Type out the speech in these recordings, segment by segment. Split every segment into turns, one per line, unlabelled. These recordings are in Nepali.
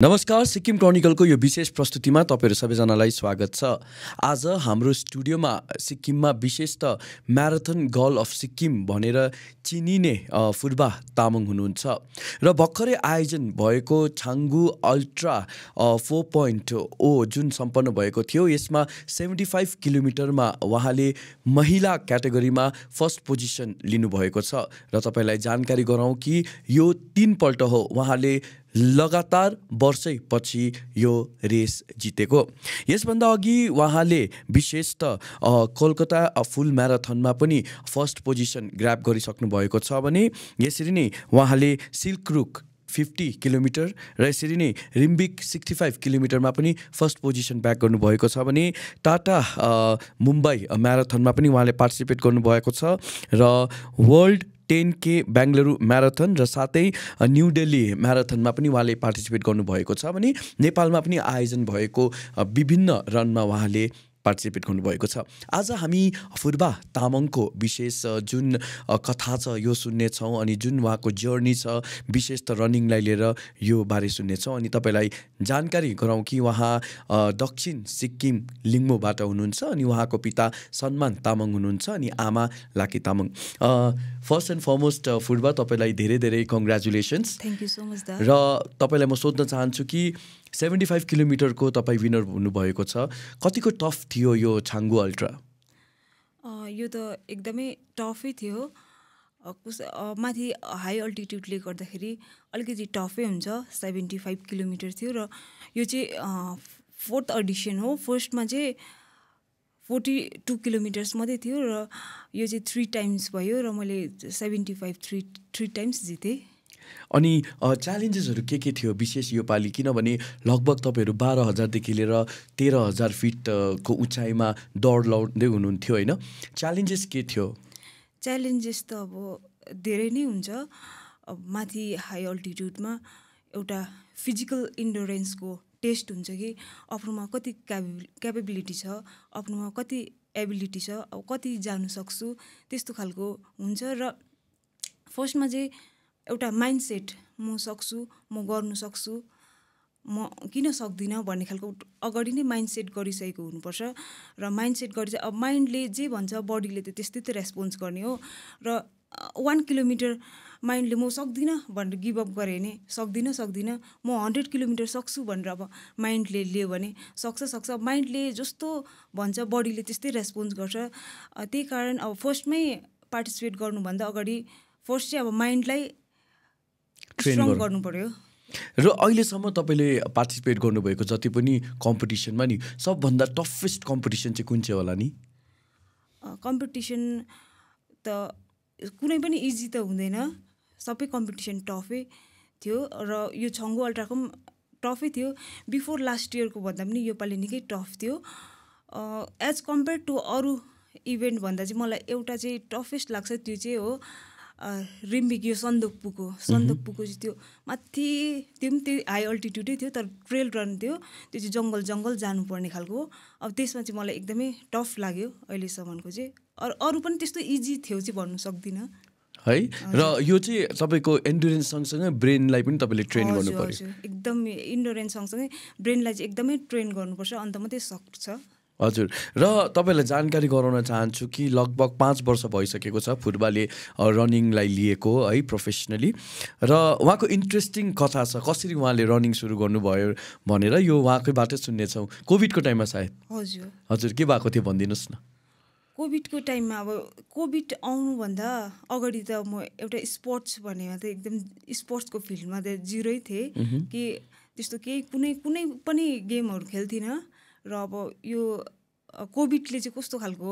नमस्कार, सिक्किम क्रोनिकलको यो विशेष प्रस्तुतिमा तपाईहरु सबैजनालाई स्वागत छ। आज हाम्रो स्टुडियोमा सिक्किममा विशेषत म्याराथन गर्ल अफ सिक्किम भनेर चिनिने फुर्बा तामाङ हुनुहुन्छ र भर्खरै आयोजन भएको छाङ्गु अल्ट्रा 4.0 जुन सम्पन्न भएको थियो। यसमा 75 किलोमिटरमा उहाँले महिला क्याटेगोरीमा फर्स्ट पोजिसन लिनुभएको छ र तपाईलाई जानकारी गराउँ कि यो 3 पल्ट हो उहाँले लगातार वर्षैपछि यो रेस जितेको। यसभन्दा अघि उहाँले विशेषत कोलकाता फुल म्याराथनमा पनि फर्स्ट पोजिसन ग्र्याब गरिसक्नु भएको छ भने यसरी नै उहाँले सिल्क रुट 50 किलोमिटर र यसरी नै रिम्बिक 65 किलोमिटरमा पनि फर्स्ट पोजिसन ब्याक गर्नुभएको छ भने टाटा मुम्बई म्याराथनमा पनि उहाँले पार्टिसिपेट गर्नुभएको छ र वर्ल्ड 10K बेङ्गलुरु म्याराथन र साथै न्यू दिल्ली म्याराथनमा पनि उहाँले पार्टिसिपेट गर्नुभएको छ भने नेपालमा पनि आयोजन भएको विभिन्न रनमा उहाँले पार्टिसिपेट गर्नुभएको छ। आज हामी फुर्बा तामाङको विशेष जुन कथा छ यो सुन्नेछौँ अनि जुन उहाँको जर्नी छ विशेष त रनिङलाई लिएर यो बारे सुन्नेछौँ अनि तपाईँलाई जानकारी गराउँ कि उहाँ दक्षिण सिक्किम लिङ्गमोबाट हुनुहुन्छ अनि उहाँको पिता सन्मान तामाङ हुनुहुन्छ अनि आमा Laki Tamang. First and foremost Phurba तपाईँलाई धेरै धेरै congratulations.
Thank you so much दा।
र तपाईँलाई म सोध्न चाहन्छु कि 75 किलोमिटरको तपाईँ विनर हुनुभएको छ, कतिको टफ थियो यो छाङ्गु अल्ट्रा?
यो त एकदमै टफै थियो। माथि हाई अल्टिट्युडले गर्दाखेरि अलिकति टफै हुन्छ। 75 किलोमिटर थियो र यो चाहिँ 4th एडिसन हो। फर्स्टमा चाहिँ 42 किलोमिटर्स मात्रै थियो र यो चाहिँ 3 टाइम्स भयो र मैले 75 3 टाइम्स जितेँ।
अनि च्यालेन्जेसहरू के थियो विशेष यो पालि? किनभने लगभग तपाईँहरू 12,000देखि लिएर 13,000 फिटको उचाइमा दौड लाउँदै हुनुहुन्थ्यो होइन? च्यालेन्जेस के थियो?
च्यालेन्जेस त अब धेरै नै हुन्छ। अब माथि हाई अल्टिट्युडमा एउटा फिजिकल इन्डोरेन्सको टेस्ट हुन्छ कि आफ्नोमा कति क्यापेबिलिटी छ, आफ्नोमा कति एबिलिटी छ, अब कति जानु सक्छु त्यस्तो खालको हुन्छ। र फर्स्टमा चाहिँ एउटा माइन्डसेट, म सक्छु, म गर्नु सक्छु, म किन सक्दिनँ भन्ने खालको अगाडि नै माइन्डसेट गरिसकेको हुनुपर्छ। र माइन्डसेट गरी चाहिँ अब माइन्डले जे भन्छ बडीले त त्यस्तै त रेस्पोन्स गर्ने हो। र 1 किलोमिटर माइन्डले म सक्दिनँ भनेर गिभअप गरेँ भने सक्दिनँ, म 100 किलोमिटर सक्छु भनेर अब माइन्डले लियो भने सक्छ। माइन्डले जस्तो भन्छ बडीले त्यस्तै रेस्पोन्स गर्छ। त्यही कारण अब फर्स्टमै पार्टिसिपेट गर्नुभन्दा अगाडि फर्स्ट चाहिँ अब माइन्डलाई स्ट्रङ गर्नु पर्यो।
र अहिलेसम्म तपाईँले पार्टिसिपेट गर्नुभएको जति पनि कम्पिटिसनमा नि सबभन्दा टफेस्ट कम्पिटिसन चाहिँ कुन चाहिँ होला नि?
कम्पिटिसन त कुनै पनि इजी त हुँदैन, सबै कम्पिटिसन टफै थियो र यो छाङ्गु अल्ट्राको पनि टफै थियो। बिफोर लास्ट इयरको भन्दा पनि योपालि निकै टफ थियो। एज कम्पेयर टु अरू इभेन्ट भन्दा चाहिँ मलाई एउटा चाहिँ टफेस्ट लाग्छ, त्यो चाहिँ हो रिम्बिक, यो सन्दकपूको चाहिँ त्यो माथि, त्यो पनि त्यही हाई अल्टिट्युडै थियो तर ट्रेल रन थियो, त्यो चाहिँ जङ्गल जानुपर्ने खालको। अब त्यसमा चाहिँ मलाई एकदमै टफ लाग्यो अहिलेसम्मको चाहिँ। अरू पनि त्यस्तो इजी थियो चाहिँ भन्नु सक्दिनँ
है। र यो चाहिँ तपाईँको एन्डुरेन्स सँगसँगै ब्रेनलाई पनि तपाईँले ट्रेन गर्नु पर्यो।
एकदम इन्डुरेन्स सँगसँगै ब्रेनलाई चाहिँ एकदमै ट्रेन गर्नुपर्छ, अन्त मात्रै सक्छ।
हजुर, र तपाईँलाई जानकारी गराउन चाहन्छु कि लगभग 5 वर्ष भइसकेको छ फुर्बाले रनिङलाई लिएको है प्रोफेसनली। र उहाँको इन्ट्रेस्टिङ कथा छ कसरी उहाँले रनिङ सुरु गर्नुभयो भनेर यो उहाँकैबाट सुन्नेछौँ। कोभिडको टाइममा सायद? हजुर, के भएको थियो भनिदिनुहोस् न।
कोभिडको टाइममा अब कोभिड आउनुभन्दा अगाडि त म एउटा स्पोर्ट्स भनेमा त एकदम स्पोर्ट्सको फिल्डमा त जिरै थिएँ कि त्यस्तो केही कुनै पनि गेमहरू खेल्थिनँ। र अब यो कोभिडले चाहिँ कस्तो खालको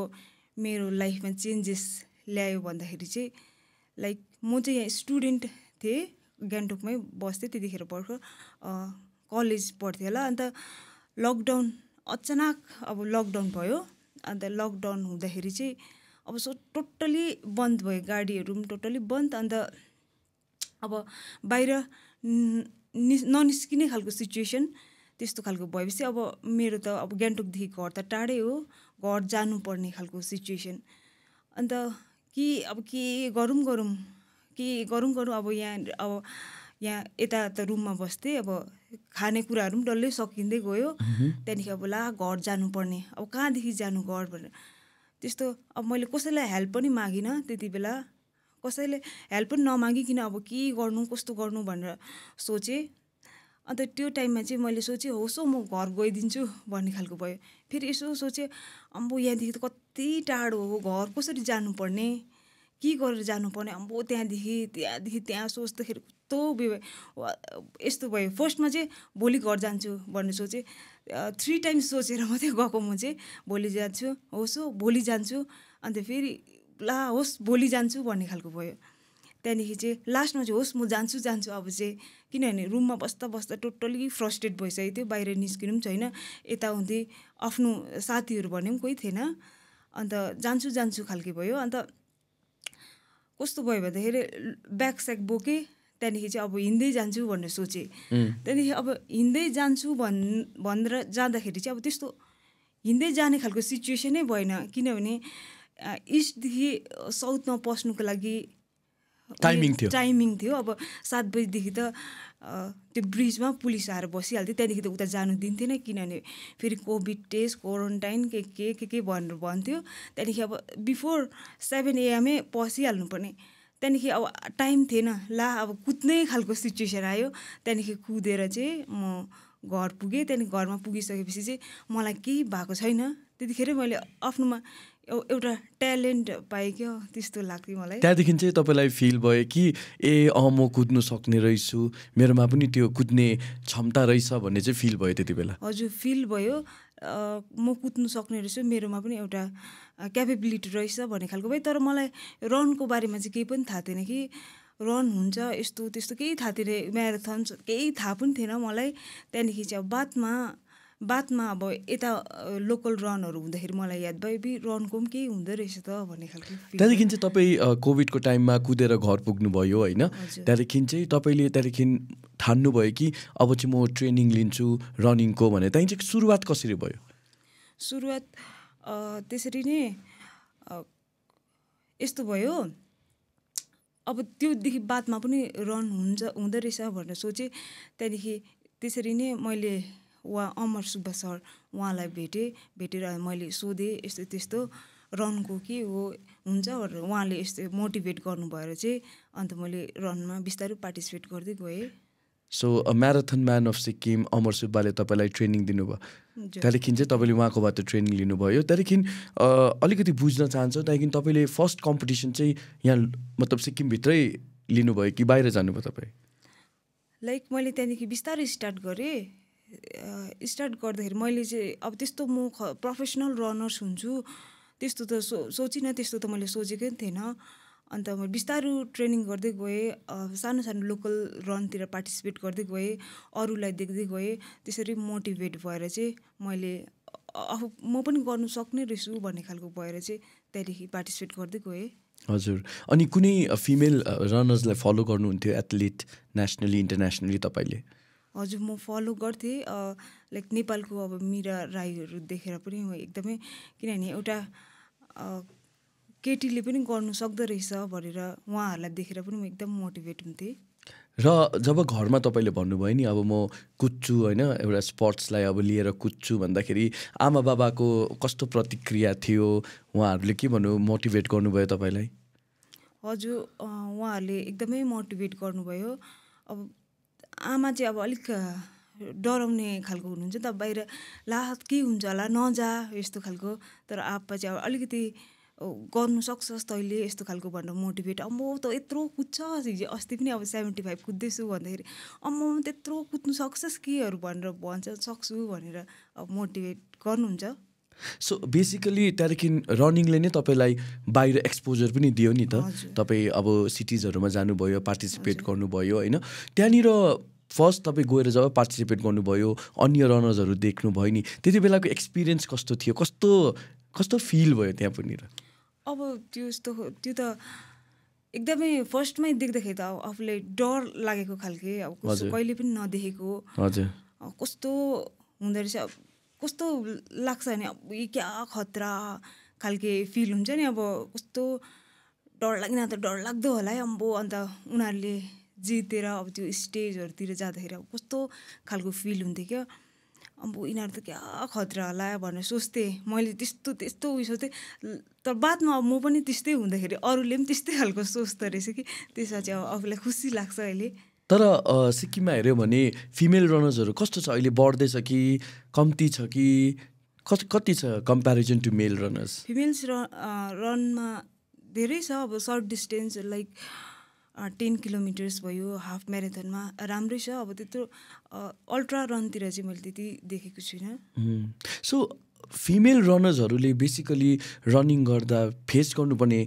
मेरो लाइफमा चेन्जेस ल्यायो भन्दाखेरि चाहिँ लाइक म चाहिँ यहाँ स्टुडेन्ट थिएँ, गान्तोकमै बस्थेँ त्यतिखेर भर्खर कलेज पढ्थेँ होला। अन्त लकडाउन अचानक अब लकडाउन भयो। अन्त लकडाउन हुँदाखेरि चाहिँ अब टोटली बन्द भयो, गाडीहरू पनि टोटली बन्द। अन्त अब बाहिर ननिस्किने खालको सिचुएसन त्यस्तो खालको भएपछि अब मेरो त अब गान्तोकदेखि घर त टाढै हो, घर जानुपर्ने खालको सिचुएसन। अन्त के गरौँ अब यहाँ अब यहाँ यता त रुममा बस्थेँ, अब खानेकुराहरू पनि डल्लै सकिँदै गयो। त्यहाँदेखि अब ला घर जानुपर्ने, अब कहाँदेखि जानु घर भनेर त्यस्तो। अब मैले कसैलाई हेल्प पनि मागिनँ त्यति बेला, कसैले हेल्प पनि नमागिकन अब के गर्नु कस्तो गर्नु भनेर सोचेँ। अन्त त्यो टाइममा चाहिँ मैले सोचेँ होस् म घर गइदिन्छु भन्ने खालको भयो। फेरि यसो सोचेँ अम्बो यहाँदेखि त कति टाढो हो, घर कसरी जानुपर्ने, के गरेर जानुपर्ने, अम्बो त्यहाँदेखि त्यहाँ सोच्दाखेरि कस्तो यस्तो भयो। फर्स्टमा चाहिँ भोलि घर जान्छु भन्ने सोचेँ, 3 टाइम्स सोचेर मात्रै गएको म चाहिँ। भोलि जान्छु, होस् भोलि जान्छु, अन्त फेरि ला होस् भोलि जान्छु भन्ने खालको भयो। त्यहाँदेखि चाहिँ लास्टमा चाहिँ होस् म जान्छु अब चाहिँ, किनभने रुममा बस्दा टोटल्ली फ्रस्ट्रेट भइसकेको थियो, बाहिर निस्किनु पनि छैन, यताउति आफ्नो साथीहरू भन्ने पनि कोही थिएन। अन्त जान्छु खालके भयो। अन्त कस्तो भयो भन्दाखेरि ब्याग स्याग बोकेँ, त्यहाँदेखि चाहिँ अब हिँड्दै जान्छु भनेर सोचेँ। त्यहाँदेखि अब हिँड्दै जान्छु भनेर जाँदाखेरि चाहिँ अब त्यस्तो हिँड्दै जाने खालको सिचुएसनै भएन, किनभने इस्टदेखि साउथमा पस्नुको लागि टाइमिङ थियो। अब 7 बजीदेखि त त्यो ब्रिजमा पुलिस आएर बसिहाल्थ्यो, त्यहाँदेखि त उता जानु दिन्थेन, किनभने फेरि कोभिड टेस्ट क्वारेन्टाइन के भनेर भन्थ्यो। त्यहाँदेखि अब बिफोर 7 AM पसिहाल्नु पर्ने। त्यहाँदेखि अब टाइम थिएन, ला अब कुद्ने खालको सिचुएसन आयो। त्यहाँदेखि कुदेर चाहिँ म घर पुगेँ। त्यहाँदेखि घरमा पुगिसकेपछि चाहिँ मलाई केही भएको छैन, त्यतिखेरै मैले आफ्नोमा एउटा ट्यालेन्ट पाएँ क्या, त्यस्तो लाग्थ्यो मलाई।
त्यहाँदेखि चाहिँ तपाईँलाई फिल भयो कि म कुद्नु सक्ने रहेछु, मेरोमा पनि त्यो कुद्ने क्षमता रहेछ भन्ने चाहिँ फिल भयो त्यति बेला?
हजुर, फिल भयो, म कुद्नु सक्ने रहेछु, मेरोमा पनि एउटा क्यापेबिलिटी रहेछ भन्ने खालको भयो। तर मलाई रनको बारेमा चाहिँ केही पनि थाहा थिएन कि रन हुन्छ यस्तो त्यस्तो, केही थाहा थिएन, म्याराथन केही थाहा पनि थिएन मलाई। त्यहाँदेखि चाहिँ अब बादमा अब यता लोकल रनहरू हुँदाखेरि मलाई याद भयो रनको पनि केही हुँदो रहेछ त भन्ने खालको।
त्यहाँदेखि चाहिँ तपाईँ कोभिडको टाइममा कुदेर घर पुग्नुभयो होइन? त्यहाँदेखि चाहिँ तपाईँले ठान्नुभयो कि अब चाहिँ म ट्रेनिङ लिन्छु रनिङको भनेर। त्यहाँदेखि चाहिँ सुरुवात कसरी भयो?
सुरुवात त्यसरी नै यस्तो भयो, अब त्योदेखि बादमा पनि रन हुँदो रहेछ भनेर सोचेँ। त्यहाँदेखि त्यसरी नै मैले अमर सुब्बा सर उहाँलाई भेटेर मैले सोधेँ यस्तो त्यस्तो रनको के हो हुन्छ भनेर। उहाँले यस्तो मोटिभेट गर्नु भएर चाहिँ अन्त मैले रनमा बिस्तारै पार्टिसिपेट गर्दै गएँ।
So marathon man of Sikkim Amar सुब्बाले तपाईँलाई ट्रेनिङ दिनुभयो, त्यहाँदेखि चाहिँ तपाईँले उहाँकोबाट ट्रेनिङ लिनुभयो। त्यहाँदेखि अलिकति बुझ्न चाहन्छौँ, त्यहाँदेखि तपाईँले फर्स्ट कम्पिटिसन चाहिँ यहाँ मतलब सिक्किमभित्रै लिनुभयो कि बाहिर जानुभयो तपाईँ?
लाइक मैले त्यहाँदेखि बिस्तारै स्टार्ट गरेँ। स्टार्ट गर्दाखेरि मैले चाहिँ अब त्यस्तो म प्रोफेसनल रनर्स हुन्छु त्यस्तो त सोचिनँ, त्यस्तो त मैले सोचेकै थिएन। अन्त म बिस्तारो ट्रेनिङ गर्दै गएँ, सानो लोकल रनतिर पार्टिसिपेट गर्दै गएँ, अरूलाई देख्दै गएँ। त्यसरी मोटिभेट भएर चाहिँ मैले म पनि गर्नु सक्ने रहेछु भन्ने खालको भएर चाहिँ त्यहाँदेखि पार्टिसिपेट गर्दै गएँ।
हजुर, अनि कुनै फिमेल रनर्सलाई फलो गर्नुहुन्थ्यो एथलिट नेसनली इन्टरनेसनली तपाईँले?
हजुर, म फलो गर्थेँ। लाइक नेपालको अब मीरा राईहरू देखेर पनि म एकदमै, किनभने एउटा केटीले पनि गर्नु सक्दो रहेछ भनेर उहाँहरूलाई देखेर पनि म एकदम मोटिभेट हुन्थेँ।
र जब घरमा तपाईँले भन्नुभयो नि अब म कुद्छु होइन, एउटा स्पोर्ट्सलाई अब लिएर कुद्छु भन्दाखेरि आमा बाबाको कस्तो प्रतिक्रिया थियो? उहाँहरूले के भन्नु मोटिभेट गर्नुभयो तपाईँलाई?
हजुर, उहाँहरूले एकदमै मोटिभेट गर्नुभयो। अब आमा चाहिँ अब अलिक डराउने खालको हुनुहुन्छ नि त, बाहिर ला के हुन्छ होला नजा यस्तो खालको। तर आप्पा चाहिँ अब अलिकति गर्नु सक्छस् तैँले यस्तो खालको भनेर मोटिभेट। अम्म त यत्रो कुद्छ, अस्ति पनि अब 75 कुद्दैछु भन्दाखेरि अम्म त्यत्रो कुद्नु सक्छस् केहरू भनेर भन्छ, सक्छु भनेर अब मोटिभेट गर्नुहुन्छ।
सो बेसिकली त्यहाँदेखि रनिङले नै तपाईँलाई बाहिर एक्सपोजर पनि दियो नि त। तपाईँ अब सिटिजहरूमा जानुभयो, पार्टिसिपेट गर्नुभयो होइन? त्यहाँनिर फर्स्ट तपाईँ गएर जब पार्टिसिपेट गर्नुभयो, अन्य रनर्सहरू देख्नुभयो नि, त्यति बेलाको एक्सपिरियन्स कस्तो थियो? कस्तो फिल भयो त्यहाँ पनि?
अब त्यो त एकदमै फर्स्टमै देख्दाखेरि त आफूलाई डर लागेको खालके, अब कहिले पनि नदेखेको कस्तो हुँदो रहेछ, कस्तो लाग्छ भने अब क्या खतरा खालके फिल हुन्छ नि। अब कस्तो डर लाग्न त डर लाग्दो होला है अम्बो। अन्त उनीहरूले जितेर अब त्यो स्टेजहरूतिर जाँदाखेरि अब कस्तो खालको फिल हुन्थ्यो क्या। अब यिनीहरू त क्या खतरा होला भनेर सोच्थेँ मैले, त्यस्तो उयो सोच्थेँ। तर बादमा अब म पनि त्यस्तै हुँदाखेरि अरूले पनि त्यस्तै खालको सोच्दो रहेछ कि त्यसमा चाहिँ अब आफूलाई खुसी लाग्छ अहिले।
तर सिक्किममा हेऱ्यो भने फिमेल रनर्सहरू कस्तो छ अहिले, बढ्दैछ कि कम्ती छ कि कति छ comparison to male runners?
Females रनमा धेरै छ। अब सर्ट डिस्टेन्स लाइक 10 किलोमिटर्स भयो, हाफ म्याराथनमा राम्रै छ। अब त्यत्रो अल्ट्रा रनतिर चाहिँ मैले त्यति देखेको छुइनँ।
सो फिमेल रनर्सहरूले बेसिकली रनिङ गर्दा फेस गर्नुपर्ने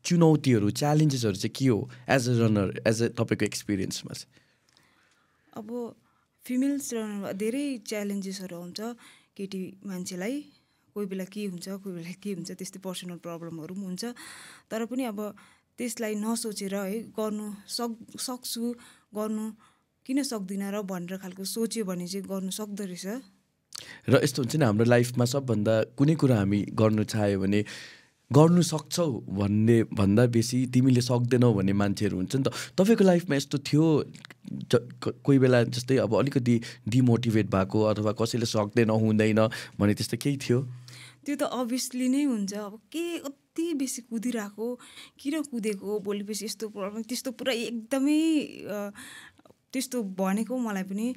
चुनौतीहरू, च्यालेन्जेसहरू चाहिँ के हो as a runner, as a तपाईँको एक्सपिरियन्समा चाहिँ?
अब फिमेल्स रनरमा धेरै च्यालेन्जेसहरू आउँछ केटी मान्छेलाई। कोही बेला के हुन्छ, कोही बेला के हुन्छ, त्यस्तै पर्सनल प्रब्लमहरू पनि हुन्छ। तर पनि अब त्यसलाई नसोचेर है गर्नु सक्छु, गर्नु किन सक्दिनँ र भनेर खालको सोच्यो भने चाहिँ गर्नु सक्दो रहेछ।
र यस्तो हुन्छ नि हाम्रो लाइफमा सबभन्दा कुनै कुरा हामी गर्नु चाह्यो भने गर्नु सक्छौ भन्दा बेसी तिमीले सक्दैनौ भन्ने मान्छेहरू हुन्छ नि त। तपाईँको लाइफमा यस्तो थियो कोही बेला जस्तै अब अलिकति डिमोटिभेट भएको अथवा कसैले सक्दैन हुँदैन भने त्यस्तो केही थियो?
त्यो त अभियसली नै हुन्छ। अब के कति बेसी कुदिरहेको, किन कुदेको, भोलिपछि यस्तो प्रब्लम त्यस्तो पुरा एकदमै त्यस्तो भनेको मलाई पनि।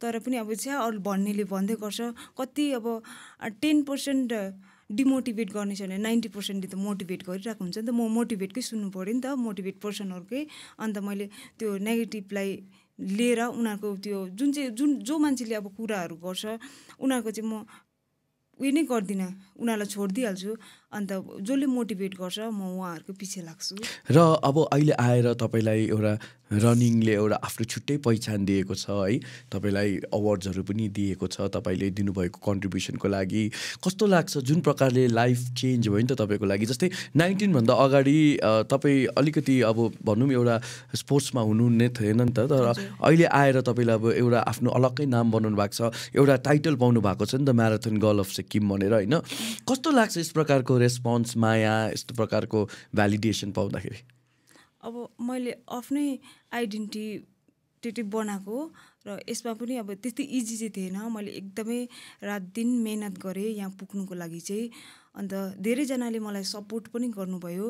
तर पनि अब चाहिँ अरू भन्नेले भन्दै गर्छ। कति अब 10% डिमोटिभेट गर्ने छ भने 90%ले त मोटिभेट गरिरहेको हुन्छ नि त। म मोटिभेटकै सुन्नु पऱ्यो नि त, मोटिभेट पर्सनहरूकै। अन्त मैले त्यो नेगेटिभलाई लिएर उनीहरूको त्यो जो मान्छेले अब कुराहरू गर्छ उनीहरूको चाहिँ म उयो नै गर्दिनँ, उनीहरूलाई छोडिदिइहाल्छु। अन्त जसले मोटिभेट गर्छ म उहाँहरूको पछि लाग्छु।
र अब अहिले आएर तपाईँलाई एउटा रनिङले एउटा आफ्नो छुट्टै पहिचान दिएको छ है, तपाईँलाई अवार्ड्सहरू पनि दिएको छ तपाईँले दिनुभएको कन्ट्रिब्युसनको लागि। कस्तो लाग्छ जुन प्रकारले लाइफ चेन्ज भयो नि त तपाईँको लागि? जस्तै 19 भन्दा अगाडि तपाईँ अलिकति अब भनौँ एउटा स्पोर्ट्समा हुनुहुने थिएन नि त, तर अहिले आएर तपाईँले अब एउटा आफ्नो अलग्गै नाम बनाउनु भएको छ, एउटा टाइटल पाउनु भएको छ नि त, म्याराथन गर्ल अफ सिक्किम भनेर होइन। कस्तो लाग्छ यस प्रकारको रेस्पोन्स, माया, यस्तो प्रकारको भ्यालिडेसन पाउँदाखेरि?
अब मैले आफ्नै आइडेन्टिटी बनाएको र यसमा पनि अब त्यति इजी चाहिँ थिएन। मैले एकदमै रात दिन मेहनत गरेँ यहाँ पुग्नुको लागि चाहिँ। अन्त धेरैजनाले मलाई सपोर्ट पनि गर्नुभयो।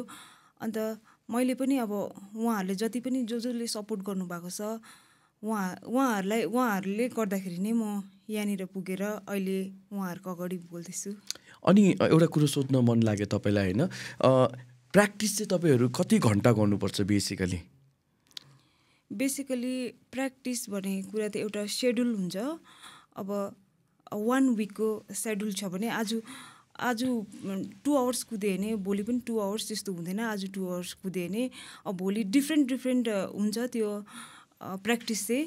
अन्त मैले पनि अब उहाँहरूले जति पनि जसले सपोर्ट गर्नुभएको छ उहाँहरूले गर्दाखेरि नै म यहाँनिर पुगेर अहिले उहाँहरूको अगाडि बोल्दैछु।
अनि एउटा कुरो सोध्न मन लाग्यो तपाईँलाई होइन, प्र्याक्टिस चाहिँ तपाईँहरू कति घन्टा गर्नुपर्छ
बेसिकली प्र्याक्टिस भन्ने कुरा त एउटा सेड्युल हुन्छ। अब 1 विकको सेड्युल छ भने आज 2 आवर्स कुद्यो भने भोलि पनि 2 आवर्स त्यस्तो हुँदैन। आज 2 आवर्स कुद्यो भने अब भोलि डिफ्रेन्ट हुन्छ त्यो प्र्याक्टिस चाहिँ।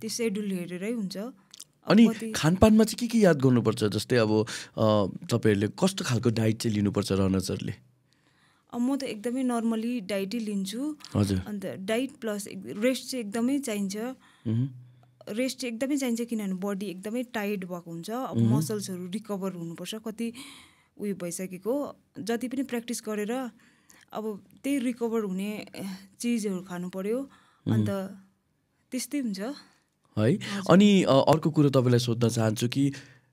त्यो सेड्युल हेरेरै हुन्छ।
अनि खानपानमा चाहिँ के याद गर्नुपर्छ? जस्तै अब तपाईँहरूले कस्तो खालको डाइट चाहिँ लिनुपर्छ रनर्सहरूले?
म त एकदमै नर्मली डाइटै लिन्छु।
हजुर।
अन्त डाइट प्लस रेस्ट चाहिँ एकदमै चाहिन्छ। रेस्ट चाहिँ एकदमै चाहिन्छ किनभने बडी एकदमै टायर्ड भएको हुन्छ। अब मसल्सहरू रिकभर हुनुपर्छ, कति उयो भइसकेको। जति पनि प्र्याक्टिस गरेर अब त्यही रिकभर हुने चिजहरू खानु पर्यो। अन्त त्यस्तै हुन्छ
है। अनि अर्को कुरो तपाईँलाई सोध्न चाहन्छु कि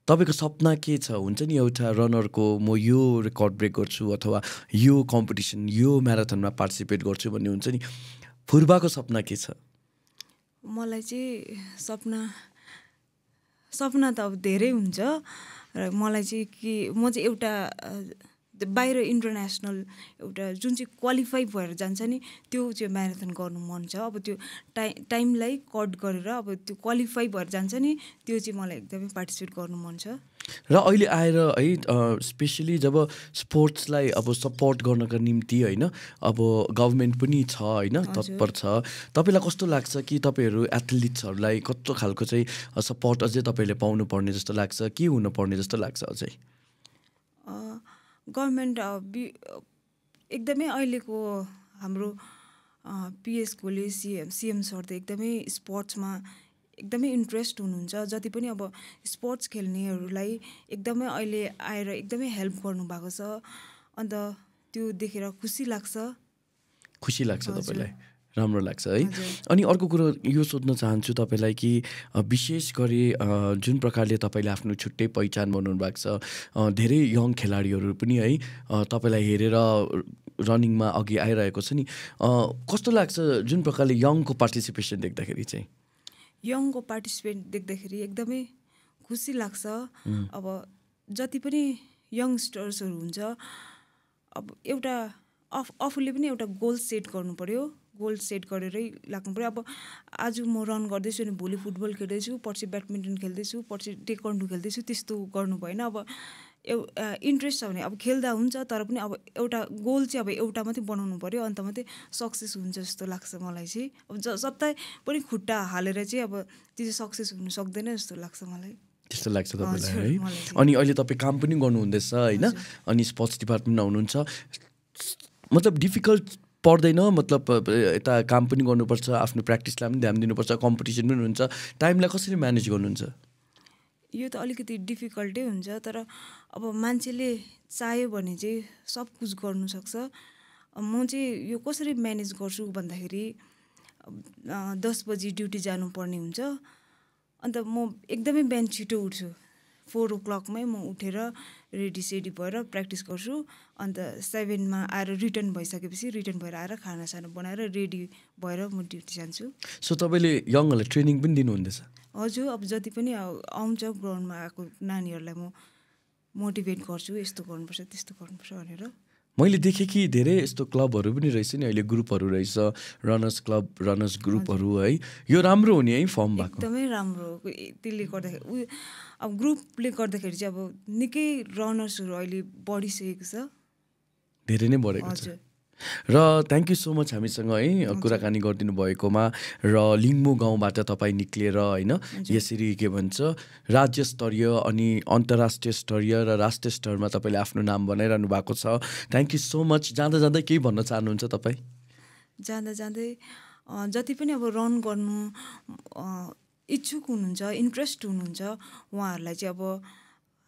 तपाईँको सपना के छ? हुन्छ नि एउटा रनरको म यो रेकर्ड ब्रेक गर्छु अथवा यो कम्पिटिसन यो म्याराथनमा पार्टिसिपेट गर्छु भन्ने हुन्छ नि, फुर्बाको सपना के छ?
मलाई चाहिँ सपना त अब धेरै हुन्छ र मलाई चाहिँ म चाहिँ एउटा बाहिर इन्टरनेसनल एउटा जुन चाहिँ क्वालिफाई भएर जान्छ नि त्यो चाहिँ म्याराथन गर्नु मन छ। अब त्यो टाइमलाई कट गरेर अब त्यो क्वालिफाई भएर जान्छ नि त्यो चाहिँ मलाई एकदमै पार्टिसिपेट गर्नु मन छ।
र अहिले आएर है स्पेसली जब स्पोर्ट्सलाई अब सपोर्ट गर्नका निम्ति होइन अब गभर्मेन्ट पनि छ होइन, तत्पर छ। तपाईँलाई कस्तो लाग्छ कि तपाईँहरू एथलिट्सहरूलाई कस्तो खालको चाहिँ सपोर्ट अझै तपाईँले पाउनुपर्ने जस्तो लाग्छ, के हुनुपर्ने जस्तो लाग्छ अझै?
गभर्मेन्ट एकदमै अहिलेको हाम्रो पिएस कोले सिएम सर त एकदमै स्पोर्ट्समा एकदमै इन्ट्रेस्ट हुनुहुन्छ। जति पनि अब स्पोर्ट्स खेल्नेहरूलाई एकदमै अहिले आएर एकदमै हेल्प गर्नुभएको छ। अन्त त्यो देखेर खुसी लाग्छ
तपाईँलाई? राम्रो लाग्छ है। अनि अर्को कुरो यो सोध्न चाहन्छु तपाईँलाई कि विशेष गरी जुन प्रकारले तपाईँले आफ्नो छुट्टै पहिचान बनाउनु भएको छ, धेरै यङ खेलाडीहरू पनि है तपाईँलाई हेरेर रनिङमा अघि आइरहेको छ नि, कस्तो लाग्छ जुन प्रकारले यङको पार्टिसिपेसन देख्दाखेरि चाहिँ?
यङको पार्टिसिपेट देख्दाखेरि एकदमै खुसी लाग्छ। अब जति पनि यङस्टर्सहरू हुन्छ, अब एउटा आफूले पनि एउटा गोल सेट गर्नु पऱ्यो, गोल सेट गरेरै लाग्नु पऱ्यो। अब आज म रन गर्दैछु अनि भोलि फुटबल खेल्दैछु, पर्सि ब्याडमिन्टन खेल्दैछु, पर्सि टेक्वान्डो खेल्दैछु, त्यस्तो गर्नु भएन। अब इन्ट्रेस्ट छ भने अब खेल्दा हुन्छ, तर पनि अब एउटा गोल चाहिँ अब एउटा मात्रै बनाउनु पऱ्यो, अन्त मात्रै सक्सेस हुन्छ जस्तो लाग्छ मलाई चाहिँ। अब जता पनि खुट्टा हालेर चाहिँ अब त्यो चाहिँ सक्सेस हुनु सक्दैन जस्तो लाग्छ मलाई।
त्यस्तो लाग्छ तपाईँलाई है? अनि अहिले तपाईँ काम पनि गर्नुहुँदैछ होइन, अनि स्पोर्ट्स डिपार्टमेन्टमा हुनुहुन्छ, मतलब डिफिकल्ट पर्दैन? मतलब यता काम पनि गर्नुपर्छ, आफ्नो प्र्याक्टिसलाई पनि ध्यान दिनुपर्छ, कम्पिटिसन पनि हुन्छ, टाइमलाई कसरी म्यानेज गर्नुहुन्छ?
यो त अलिकति डिफिकल्टै हुन्छ, तर अब मान्छेले चाह्यो भने चाहिँ सब कुछ गर्नुसक्छ। म चाहिँ यो कसरी म्यानेज गर्छु भन्दाखेरि 10 बजी ड्युटी जानुपर्ने हुन्छ, अन्त म एकदमै बिहान छिटो उठ्छु, 4 o'clockमै म उठेर रेडी भएर प्र्याक्टिस गर्छु। अन्त 7मा आएर रिटर्न भइसकेपछि रिटर्न भएर आएर खानासाना बनाएर रेडी भएर म ड्युटी जान्छु।
सो तपाईँले यङहरूलाई ट्रेनिङ पनि दिनुहुँदैछ?
हजुर, अब जति पनि आउँछ ग्राउन्डमा आएको नानीहरूलाई म मोटिभेट गर्छु, यस्तो गर्नुपर्छ त्यस्तो गर्नुपर्छ भनेर।
मैले देखेँ कि धेरै यस्तो क्लबहरू पनि रहेछ नि अहिले, ग्रुपहरू रहेछ, रनर्स क्लब, रनर्स ग्रुपहरू है, यो राम्रो हो नि है फर्म भएको?
एकदमै राम्रो। त्यसले गर्दाखेरि अब ग्रुपले गर्दाखेरि चाहिँ अब निकै रनर्सहरू अहिले बढिसकेको छ,
धेरै नै बढेको छ। र थ्याङ्क यू सो मच हामीसँग है कुराकानी गरिदिनु भएकोमा। र लिङ्मू गाउँबाट तपाईँ निक्लिएर होइन यसरी के भन्छ राज्य स्तरीय अनि अन्तर्राष्ट्रिय स्तरीय र राष्ट्रिय स्तरमा तपाईँले आफ्नो नाम बनाइरहनु भएको छ। Thank you so much. जाँदा जाँदै केही भन्न चाहनुहुन्छ तपाईँ?
जाँदा जाँदै जति पनि अब रन गर्नु इच्छुक हुनुहुन्छ, इन्ट्रेस्ट हुनुहुन्छ, उहाँहरूलाई चाहिँ अब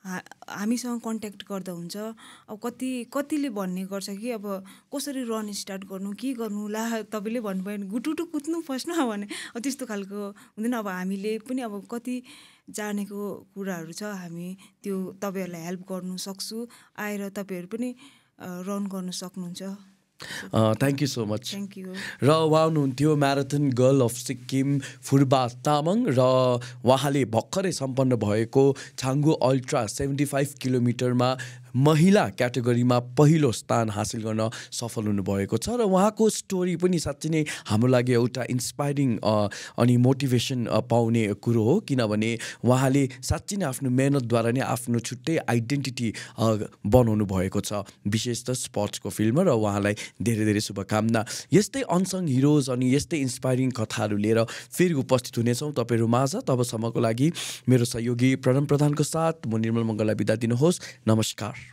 हामीसँग कन्ट्याक्ट गर्दा हुन्छ। अब कतिले भन्ने गर्छ कि अब कसरी रन स्टार्ट गर्नु, के गर्नु, ला तपाईँले भन्नुभयो भने गुटुटु कुद्नु फर्स्टमा भने अब त्यस्तो खालको हुँदैन। अब हामीले पनि अब कति जानेको कुराहरू छ, हामी त्यो तपाईँहरूलाई हेल्प गर्नु सक्छु, आएर तपाईँहरू पनि रन गर्नु सक्नुहुन्छ।
Thank you so much.
Thank you.
र उहाँ हुनुहुन्थ्यो marathon girl of Sikkim Phurba Tamang, र उहाँले भर्खरै सम्पन्न भएको छाङ्गु अल्ट्रा 75 किलोमिटरमा महिला क्याटेगोरीमा पहिलो स्थान हासिल गर्न सफल हुनुभएको छ। र उहाँको स्टोरी पनि साँच्चै नै हाम्रो लागि एउटा इन्सपायरिङ अनि मोटिभेसन पाउने कुरो हो, किनभने उहाँले साँच्चै नै आफ्नो मेहनतद्वारा नै आफ्नो छुट्टै आइडेन्टिटी बनाउनु भएको छ, विशेष त स्पोर्ट्सको फिल्डमा। र उहाँलाई धेरै धेरै शुभकामना। यस्तै अनसङ हिरोज अनि यस्तै इन्सपायरिङ कथाहरू लिएर फेरि उपस्थित हुनेछौँ तपाईँहरू माझ। तबसम्मको लागि मेरो सहयोगी प्रणम प्रधानको साथ म निर्मल मङ्गललाई बिदा दिनुहोस्। नमस्कार।